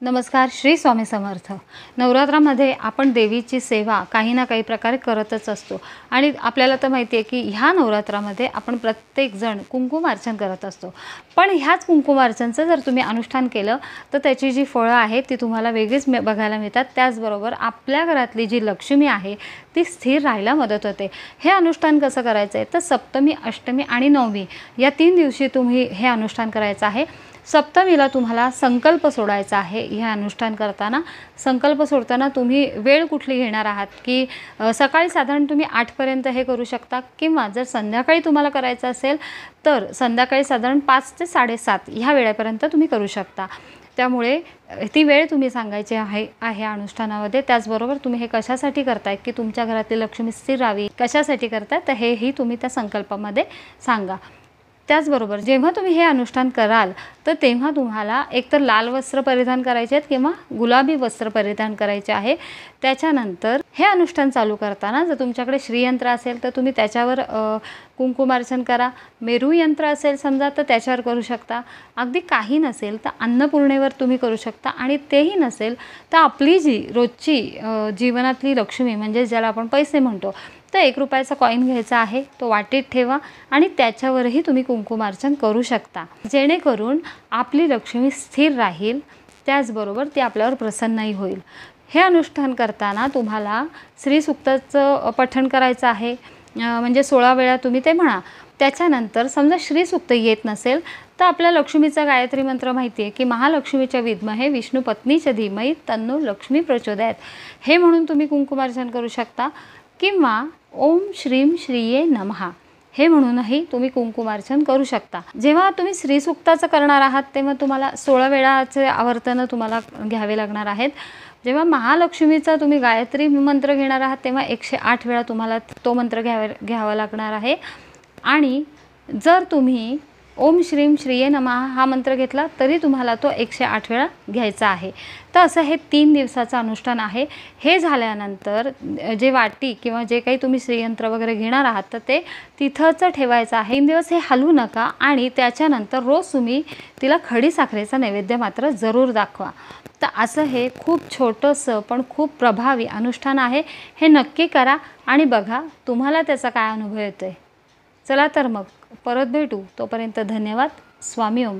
नमस्कार. श्री स्वामी समर्थ. नवरात्रामध्ये आपण देवीची सेवा काही ना काही प्रकारे करतच असतो आणि आपल्याला तर माहिती आहे की ह्या नवरात्रामध्ये आपण प्रत्येकजण कुंकुमार्चन करत असतो. पण ह्याच कुंकुमार्चनचं जर तुम्ही अनुष्ठान केलं तर त्याची जी फळं आहेत ती तुम्हाला वेगळीच बघायला मिळतात. त्याचबरोबर आपल्या घरातली जी लक्ष्मी आहे ती स्थिर राहायला मदत होते. हे अनुष्ठान कसं करायचं आहे तर सप्तमी, अष्टमी आणि नवमी या 3 दिवशी तुम्ही हे अनुष्ठान करायचं आहे. सप्तमीला तुम्हाला संकल्प सोडायचा आहे. हे अनुष्ठान करताना संकल्प सोडताना तुम्ही वेळ कुठली घेणार आहात की सकाळी साधारण तुम्ही 8 पर्यंत हे करू शकता किंवा जर संध्याकाळी तुम्हाला करायचं असेल तर संध्याकाळी साधारण 5 ते 7:30 ह्या वेळेपर्यंत तुम्ही करू शकता. त्यामुळे ती वेळ तुम्ही सांगायची आहे अनुष्ठानामध्ये. त्याचबरोबर तुम्ही हे कशासाठी करताय की तुमच्या घरातली लक्ष्मी स्थिर राहावी, कशासाठी करताय तर हेही तुम्ही त्या संकल्पामध्ये सांगा. त्याचबरोबर जेव्हा तुम्ही हे अनुष्ठान कराल तर तेव्हा तुम्हाला एकतर लाल वस्त्र परिधान करायचे आहेत किंवा गुलाबी वस्त्र परिधान करायचे आहे. त्याच्यानंतर हे अनुष्ठान चालू करताना जर तुमच्याकडे श्रीयंत्र असेल तर तुम्ही त्याच्यावर कुंकुमार्चन करा. मेरू यंत्र असेल समजा तर त्याच्यावर करू शकता. अगदी काही नसेल तर अन्नपूर्णेवर तुम्ही करू शकता आणि तेही नसेल तर आपली जी रोजची जीवनातली लक्ष्मी म्हणजे ज्याला आपण पैसे म्हणतो तर 1 रुपयाचा कॉईन घ्यायचा आहे, तो वाटीत ठेवा आणि त्याच्यावरही तुम्ही कुंकुमार्चन करू शकता, जेणेकरून आपली लक्ष्मी स्थिर राहील. त्याचबरोबर ती आपल्यावर प्रसन्नही होईल. हे अनुष्ठान करताना तुम्हाला श्री सूक्ताचं पठण करायचं आहे. म्हणजे 16 वेळा तुम्ही ते म्हणा. त्याच्यानंतर समजा श्री सूक्त येत नसेल तर आपल्या लक्ष्मीचा गायत्री मंत्र माहिती आहे की महालक्ष्मीच्या विद्महे विष्णू पत्नीच्या धीमहि तन्नो लक्ष्मी प्रचोदयात, हे म्हणून तुम्ही कुंकुमार्चन करू शकता किंवा ओम श्रीम श्रीये नमः हे म्हणूनही तुम्ही कुंकुमार्चन करू शकता. जेव्हा तुम्ही श्री सूक्ताचं करणार आहात तेव्हा तुम्हाला 16 वेळाचे आवर्तनं तुम्हाला घ्यावे लागणार आहेत. जेव्हा महालक्ष्मीचा तुम्ही गायत्री मंत्र घेणार आहात तेव्हा 108 वेळा तुम्हाला तो मंत्र घ्यावा लागणार आहे. आणि जर तुम्ही ओम श्रीम श्रीये नमः हा मंत्र घेतला तरी तुम्हाला तो 108 वेळा घ्यायचा आहे. तर असं हे 3 दिवसाचं अनुष्ठान आहे. हे झाल्यानंतर जे वाटी किंवा जे काही तुम्ही श्रीयंत्र वगैरे घेणार आहात तर ते तिथंच ठेवायचं आहे. 3 दिवस हे हलवू नका आणि त्याच्यानंतर रोज तुम्ही तिला खडी साखरेचा नैवेद्य मात्र जरूर दाखवा. तर असं हे खूप छोटंसं पण खूप प्रभावी अनुष्ठान आहे. हे नक्की करा आणि बघा तुम्हाला त्याचा काय अनुभव येतोय. चला तर मग परत भेटू. तोपर्यंत धन्यवाद. स्वामी ओम.